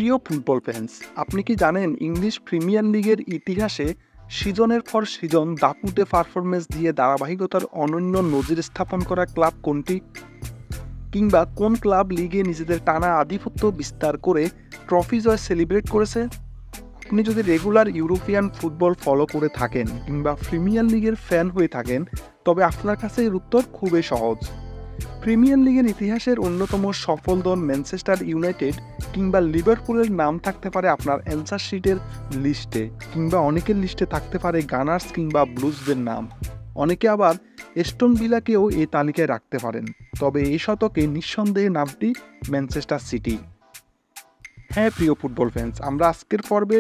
প্রিয় football fans, আপনি কি জানেন ইংলিশ প্রিমিয়ার লিগের ইতিহাসে সিজনের পর সিজন দাপুটে পারফরমেন্স দিয়ে ধারাবাহিকতার অনন্য নজির স্থাপন করা ক্লাব কোনটি? কিংবা কোন ক্লাব লিগে নিজেদের টানা আধিপত্য বিস্তার করে ট্রফি জয় সেলিব্রেট করেছে? আপনি যদি রেগুলার ইউরোপিয়ান ফুটবল ফলো করে থাকেন কিংবা প্রিমিয়ার লিগের ফ্যান হয়ে থাকেন, তবে আপনার কাছে এর উত্তর খুবই সহজ। প্রিমিয়ার লিগের ইতিহাসের অন্যতম সফল দল ম্যানচেস্টার ইউনাইটেড কিংবা লিভারপুলের নাম থাকতে পারে আপনার অ্যান্সার শিটের লিস্টে, কিংবা অনেকের লিস্টে থাকতে পারে গানার্স কিংবা ব্লুজদের নাম। অনেকে আবার এস্টন ভিলাকেও এই তালিকায় রাখতে পারেন। তবে এই শতকে নিঃসন্দেহে নামটি ম্যানচেস্টার সিটি। হ্যাঁ প্রিয় ফুটবল ফ্যান্স, আমরা আজকের পর্বে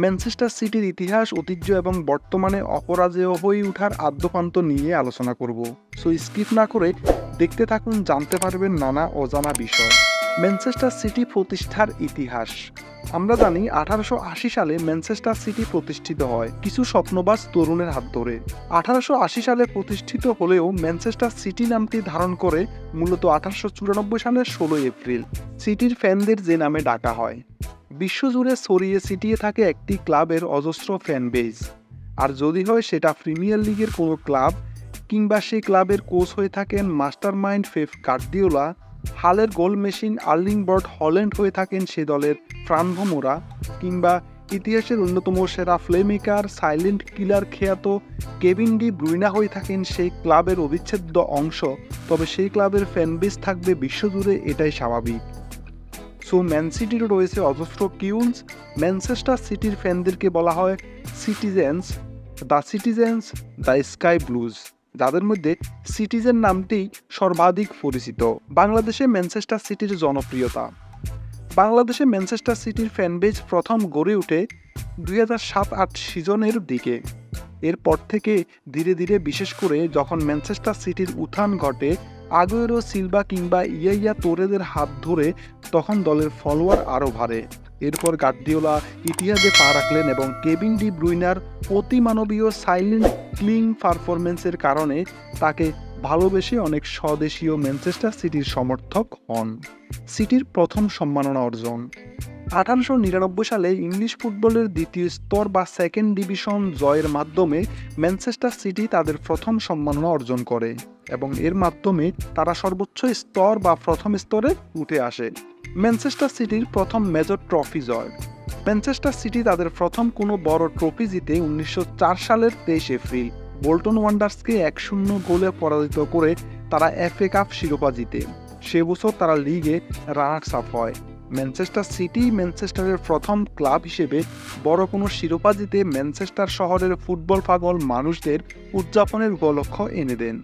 ম্যানচেস্টার সিটির ইতিহাস, ঐতিহ্য এবং বর্তমানে অপরাজেয় হয়ে ওঠার আদ্যপান্ত নিয়ে আলোচনা করব। সো স্কিপ না করে দেখতে থাকুন, জানতে পারবেন নানা অজানা বিষয়। ম্যানচেস্টার সিটি প্রতিষ্ঠার ইতিহাস। আমরা জানি 1880 সালে ম্যানচেস্টার সিটি প্রতিষ্ঠিত হয় কিছু স্বপ্নবাজ তরুণের হাত ধরে। 1880 সালে প্রতিষ্ঠিত হলেও ম্যানচেস্টার সিটি নামটি ধারণ করে মূলত 1894 সালের 16 এপ্রিল সিটির ফ্যানদের যে নামে ডাকা হয়। বিশ্বজুড়ে ছড়িয়ে ছিটিয়ে থাকে একটি ক্লাবের অজস্র ফ্যান বেজ। আর যদি হয় সেটা প্রিমিয়ার লিগের কোনো ক্লাব, কিংবা সেই ক্লাবের কোচ হয়ে থাকেন মাস্টার মাইন্ড পেপ গার্দিওলা, হালের goal machine Erling Braut Haaland হয়ে থাকেন সে দলের প্রাণভোমরা, কিংবা ইতিহাসের অন্যতম সেরা প্লেমেকার সাইলেন্ট কিলার খ্যাত কেভিন ডি ব্রুইনা হয়ে থাকেন সেই ক্লাবের অবিচ্ছেদ্য অংশ, তবে সেই ক্লাবের ফ্যান বেজ থাকবে বিশ্বজুড়ে, এটাই স্বাভাবিক। সো ম্যান সিটিরও রয়েছে অজস্র কিউলস। ম্যানচেস্টার সিটির ফ্যানদেরকে বলা হয় সিটিজেন্স, দ্য স্কাই ব্লুজ, যাদের মধ্যে সিটিজেন নামটি সর্বাধিক পরিচিত। বাংলাদেশে ম্যানচেস্টার সিটির জনপ্রিয়তা। বাংলাদেশে ম্যানচেস্টার সিটির ফ্যানবেজ প্রথম গড়ে ওঠে 2007-08 সিজনের দিকে। এরপর থেকে ধীরে ধীরে, বিশেষ করে যখন ম্যানচেস্টার সিটির উত্থান ঘটে আগুয়েরো, সিলভা কিংবা ইয়াইয়া তোরেদের হাত ধরে, তখন দলের ফলোয়ার আরও বাড়ে। এরপর গার্দিওলা ইতিহাসে পা রাখলেন এবং কেভিন ডি ব্রুইনার অতিমানবীয় সাইলেন্ট ক্লিং পারফরমেন্সের কারণে তাকে ভালোবেসে অনেক স্বদেশীয় ম্যানচেস্টার সিটির সমর্থক হন। সিটির প্রথম সম্মাননা অর্জন। 1899 সালে ইংলিশ ফুটবলের দ্বিতীয় স্তর বা সেকেন্ড ডিভিশন জয়ের মাধ্যমে ম্যানচেস্টার সিটি তাদের প্রথম সম্মাননা অর্জন করে এবং এর মাধ্যমে তারা সর্বোচ্চ স্তর বা প্রথম স্তরে উঠে আসে। ম্যানচেস্টার সিটির প্রথম মেজর ট্রফি জয়। ম্যানচেস্টার সিটি তাদের প্রথম কোনো বড় ট্রফি জিতে 1904 সালের 23 এপ্রিল বোল্টন ওয়ান্ডার্সকে 1-0 গোলে পরাজিত করে তারা এফএ কাপ শিরোপা জিতে। সে বছর তারা লিগে রানার্স আপ হয়। ম্যানচেস্টার সিটি ম্যানচেস্টারের প্রথম ক্লাব হিসেবে বড় কোনো শিরোপা জিতে ম্যানচেস্টার শহরের ফুটবল পাগল মানুষদের উদযাপনের উপলক্ষ এনে দেন।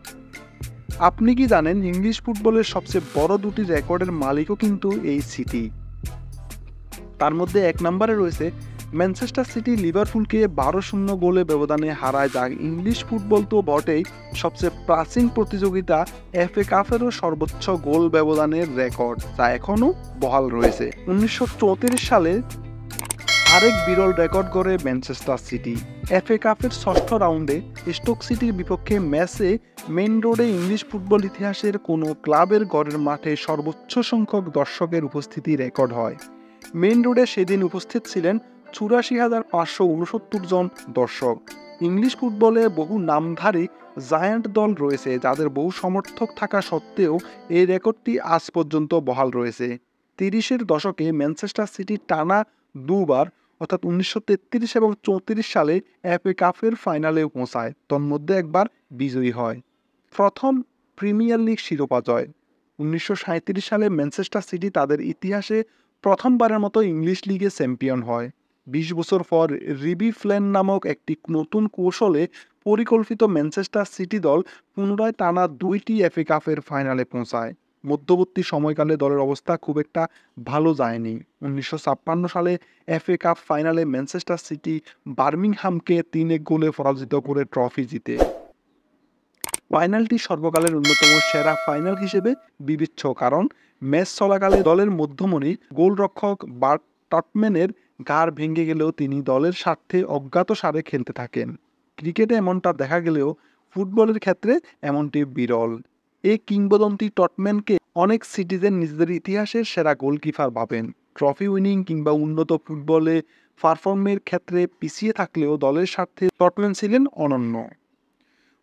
আপনি কি জানেন ইংলিশ ফুটবলের সবচেয়ে বড় দুটি রেকর্ডের মালিকও কিন্তু এই সিটি। তার মধ্যে 1 নম্বরে রয়েছে ম্যানচেস্টার সিটি লিভারপুলকে 12-0 গোলে ব্যবধানে হারায়, যা ইংলিশ ফুটবল তো বটেই, সবচেয়ে প্রাচীন প্রতিযোগিতা এফএ কাপেরও সর্বোচ্চ গোল ব্যবধানের রেকর্ড, যা এখনও বহাল রয়েছে। 1934 সালে আরেক বিরল রেকর্ড গড়ে ম্যানচেস্টার সিটি। এফএ কাপের ষষ্ঠ রাউন্ডে স্টোক সিটির বিপক্ষে ম্যাচে মেইন রোডে ইংলিশ ফুটবল ইতিহাসের কোনো ক্লাবের গড়ের মাঠে সর্বোচ্চ সংখ্যক দর্শকের উপস্থিতি রেকর্ড হয়। মেইন রোডে সেদিন উপস্থিত ছিলেন 84,569 জন দর্শক। ইংলিশ ফুটবলে বহু নামধারী জায়ান্ট দল রয়েছে যাদের বহু সমর্থক থাকা সত্ত্বেও এই রেকর্ডটি আজ পর্যন্ত বহাল রয়েছে। 30-এর দশকে ম্যানচেস্টার সিটি টানা দুবার, অর্থাৎ 1933 এবং 34 সালে এফএ কাপের ফাইনালে পৌঁছায়, তন্মধ্যে একবার বিজয়ী হয়। প্রথম প্রিমিয়ার লিগ শিরোপা জয়। 1937 সালে ম্যানচেস্টার সিটি তাদের ইতিহাসে প্রথমবারের মতো ইংলিশ লিগে চ্যাম্পিয়ন হয়। 20 বছর পর রিবি ফ্ল্যান নামক একটি নতুন কৌশলে পরিকল্পিত ম্যানচেস্টার সিটি দল পুনরায় টানা 2টি এফএ কাপের ফাইনালে পৌঁছায়। মধ্যবর্তী সময়কালে দলের অবস্থা খুব একটা ভালো যায়নি। 1956 সালে এফএ কাপ ফাইনালে ম্যানচেস্টার সিটি বার্মিংহামকে 3-1 গোলে পরাজিত করে ট্রফি জিতে। ফাইনালটি সর্বকালের অন্যতম সেরা ফাইনাল হিসেবে বিবেচ্য, কারণ ম্যাচ চলাকালে দলের মধ্যমণি গোলরক্ষক বার্ট টটম্যানের ঘাড় ভেঙে গেলেও তিনি দলের স্বার্থে অজ্ঞাতসারে খেলতে থাকেন। ক্রিকেটে এমনটা দেখা গেলেও ফুটবলের ক্ষেত্রে এমনটি বিরল। এই কিংবদন্তি টটম্যানকে অনেক সিটিজেন নিজেদের ইতিহাসের সেরা গোলকিপার ভাবেন। ট্রফি উইনিং কিংবা উন্নত ফুটবলে পারফর্মের ক্ষেত্রে পিছিয়ে থাকলেও দলের স্বার্থে টটনহ্যাম ছিলেন অনন্য।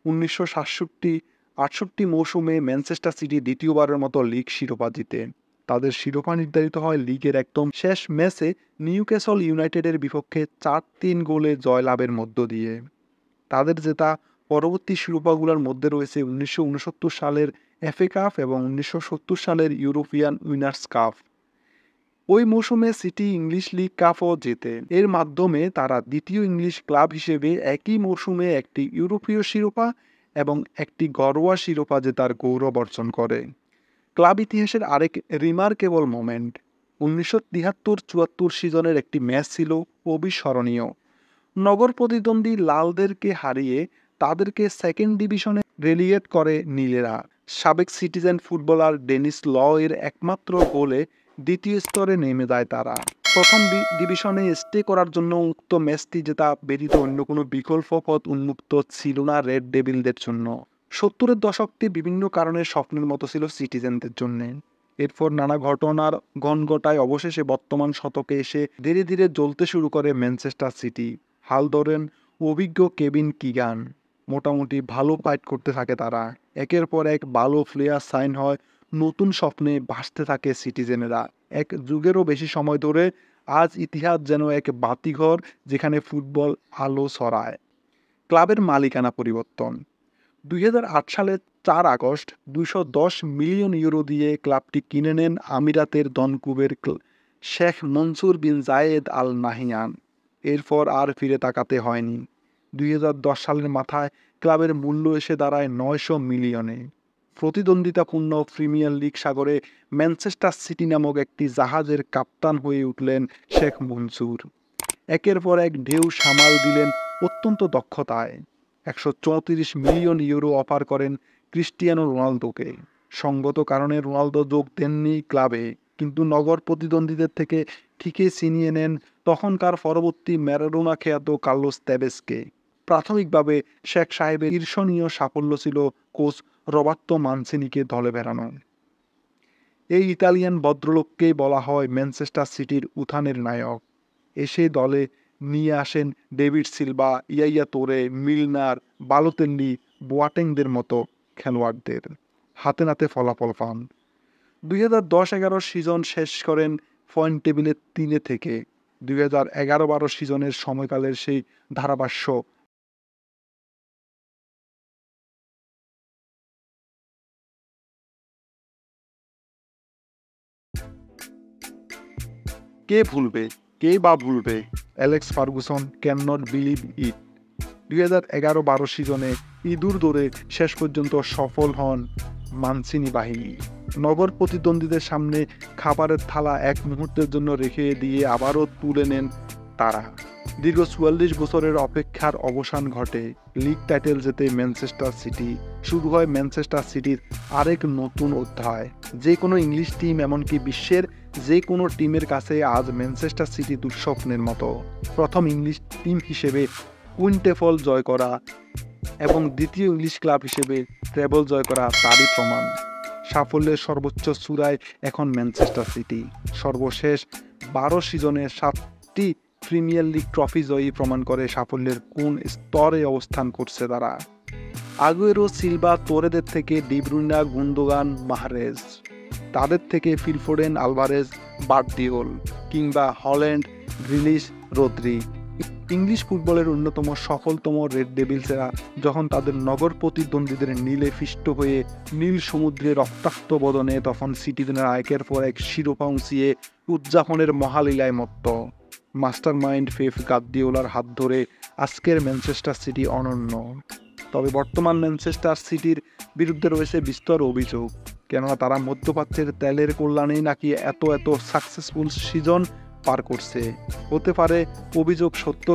1967-68 মৌসুমে ম্যানচেস্টার সিটি দ্বিতীয়বারের মতো লিগ শিরোপা জিতে। তাদের শিরোপা নির্ধারিত হয় লিগের একদম শেষ ম্যাচে নিউক্যাসল ইউনাইটেডের বিপক্ষে 4-3 গোলে জয়লাভের মধ্য দিয়ে। তাদের জেতা পরবর্তী শিরোপাগুলোর মধ্যে রয়েছে 1969 সালের এফএ কাপ এবং 1970 সালের ইউরোপিয়ান উইনার্স কাপ। ওই মৌসুমে সিটি ইংলিশ লিগ কাপও জেতে। এর মাধ্যমে তারা দ্বিতীয় ইংলিশ ক্লাব হিসেবে একই মৌসুমে একটি ইউরোপীয় শিরোপা এবং একটি ঘরোয়া শিরোপা জেতার গৌরব অর্জন করে। ক্লাব ইতিহাসের আরেক রিমার্কেবল মোমেন্ট 1973-74 সিজনের একটি ম্যাচ ছিল অবিস্মরণীয়। নগর প্রতিদ্বন্দ্বী লালদেরকে হারিয়ে তাদেরকে সেকেন্ড ডিভিশনে রেলিগেট করে নীলেরা। সাবেক সিটিজেন ফুটবলার ডেনিস ল এর একমাত্র গোলে দ্বিতীয় স্তরে নেমে যায় তারা। প্রথম ডিভিশনে স্টে করার জন্য উক্ত ম্যাচটি জেতা ব্যতীত অন্য কোনো বিকল্প পথ উন্মুক্ত ছিল না রেড ডেভিলদের জন্য। 70-এর দশকটি বিভিন্ন কারণে স্বপ্নের মতো ছিল সিটিজেনদের জন্য। এরপর নানা ঘটনার গনগটায় অবশেষে বর্তমান শতকে এসে ধীরে ধীরে জ্বলতে শুরু করে ম্যানচেস্টার সিটি। হাল ধরেন অভিজ্ঞ কেভিন কিগান। মোটামুটি ভালো ফাইট করতে থাকে তারা। একের পর এক ভালো প্লেয়ার সাইন হয়, নতুন স্বপ্নে ভাসতে থাকে সিটিজেনেরা। এক যুগেরও বেশি সময় ধরে আজ ইতিহাস যেন এক বাতিঘর যেখানে ফুটবল আলো ছড়ায়। ক্লাবের মালিকানা পরিবর্তন 2008 সালের 4 আগস্ট 210 মিলিয়ন ইউরো দিয়ে ক্লাবটি কিনে নেন আমিরাতের ধনকুবের শেখ মনসুর বিন জায়েদ আল নাহিয়ান। এরপর আর ফিরে তাকাতে হয়নি। 2010 সালের মাথায় ক্লাবের মূল্য এসে দাঁড়ায় 900 মিলিয়নে। প্রতিদ্বন্দ্বিতাপূর্ণ প্রিমিয়ার লিগ সাগরে ম্যানচেস্টার সিটি নামক একটি জাহাজের কাপ্তান হয়ে উঠলেন শেখ মনসুর। একের পর এক ঢেউ সামাল দিলেন অত্যন্ত দক্ষতায়। 134 মিলিয়ন ইউরো অফার করেন ক্রিস্টিয়ানো রোনালদোকে। সঙ্গত কারণে রোনালদো যোগ দেননি ক্লাবে, কিন্তু নগর প্রতিদ্বন্দ্বীদের থেকে ঠিকই ছিনিয়ে নেন তখনকার পরবর্তী ম্যারাডোনা খ্যাত কার্লোস তেভেজকে। প্রাথমিকভাবে শেখ সাহেবের ঈর্ষণীয় সাফল্য ছিল কোচ রবার্তো মানচিনিকে দলে বেড়ানো। এই ইতালিয়ান ভদ্রলোককেই বলা হয় ম্যানচেস্টার সিটির উত্থানের নায়ক। এসে দলে নিয়ে আসেন ডেভিড সিলভা, ইয়াইয়া তোরে, মিলনার, বালোতেল্লি, বোয়াটেংদের মতো খেলোয়াড়দের। হাতে নাতে ফলাফল পান। 2010-11 সিজন শেষ করেন পয়েন্ট টেবিলে 3 থেকে। 2011-12 সিজনের সময়কালের সেই ধারাভাষ্য কে ভুলবে, কে বা ভুলবে? Alex Ferguson can not believe it. 2011-12 সিজনে ইঁদুর দৌড়ে শেষ পর্যন্ত সফল হন মানচিনি বাহিনী। নগর প্রতিদ্বন্দ্বীদের সামনে খাবারের থালা এক মুহূর্তের জন্য রেখে দিয়ে আবারও তুলে নেন তারা। দীর্ঘ 44 বছরের অপেক্ষার অবসান ঘটে। লিগ টাইটেল জেতে ম্যানচেস্টার সিটি। শুরু হয় ম্যানচেস্টার সিটির আরেক নতুন অধ্যায়। যে কোনো ইংলিশ টিম, এমনকি বিশ্বের যে কোনো টিমের কাছে আজ ম্যানচেস্টার সিটি দুঃস্বপ্নের মতো। প্রথম ইংলিশ টিম হিসেবে কুইন্টেফল জয় করা এবং দ্বিতীয় ইংলিশ ক্লাব হিসেবে ট্রেবল জয় করা তারই প্রমাণ। সাফল্যের সর্বোচ্চ চূড়ায় এখন ম্যানচেস্টার সিটি। সর্বশেষ 12 সিজনে 7টি প্রিমিয়ার লিগ ট্রফি জয়ী প্রমাণ করে সাফল্যের কোন স্তরে অবস্থান করছে তারা। আগুয়েরো, সিলভা, তোরেদের থেকে ডি ব্রুইনা, গুন্দোগান, মাহরেজ, তাদের থেকে ফিল ফোডেন, আলভারেজ, বার্ডিওল কিংবা হল্যান্ড, গ্রিলিশ, রদ্রি। ইংলিশ ফুটবলের অন্যতম সফলতম রেড ডেভিলসেরা যখন তাদের নগর প্রতিদ্বন্দ্বীদের নীলে পিষ্ট হয়ে নীল সমুদ্রে রক্তাক্ত বদনে, তখন সিটিজেনের একের পর এক শিরোপা উঁচিয়ে উদযাপনের মহালীলায় মত্ত। মাস্টার মাইন্ড পেপ গার্দিওলার হাত ধরে আজকের ম্যানচেস্টার সিটি অনন্য। তবে বর্তমান ম্যানচেস্টার সিটির বিরুদ্ধে রয়েছে বিস্তর অভিযোগ, কেননা তারা মধ্যপ্রাচ্যের তেলের কল্যাণেই নাকি এত সাকসেসফুল সিজন পার করছে। হতে পারে অভিযোগ সত্য,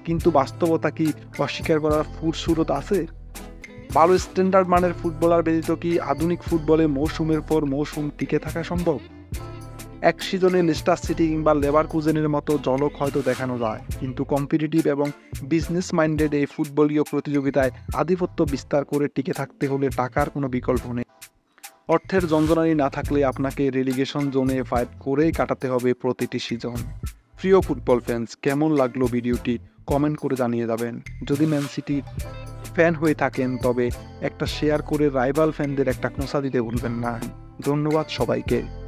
কিন্তু বাস্তবতা কি অস্বীকার করার ফুরসুরত আছে? ভালো স্ট্যান্ডার্ড মানের ফুটবলার ব্যতীত কি আধুনিক ফুটবলে মৌসুমের পর মৌসুম টিকে থাকা সম্ভব? এক সিজনে লেস্টার সিটি কিংবা লেভারকুজেনের মতো ঝলক হয়তো দেখানো যায়, কিন্তু কম্পিটিটিভ এবং বিজনেস মাইন্ডেড এই ফুটবলীয় প্রতিযোগিতায় আধিপত্য বিস্তার করে টিকে থাকতে হলে টাকার কোনো বিকল্প নেই। অর্থের যন্ত্রণাই না থাকলে আপনাকে রেলিগেশন জোনে ফাইট করেই কাটাতে হবে প্রতিটি সিজন। প্রিয় ফুটবল ফ্যান্স, কেমন লাগলো ভিডিওটি কমেন্ট করে জানিয়ে যাবেন। যদি ম্যান সিটির ফ্যান হয়ে থাকেন তবে একটা শেয়ার করে রাইভাল ফ্যানদের একটা খোঁচা দিতে ভুলবেন না। ধন্যবাদ সবাইকে।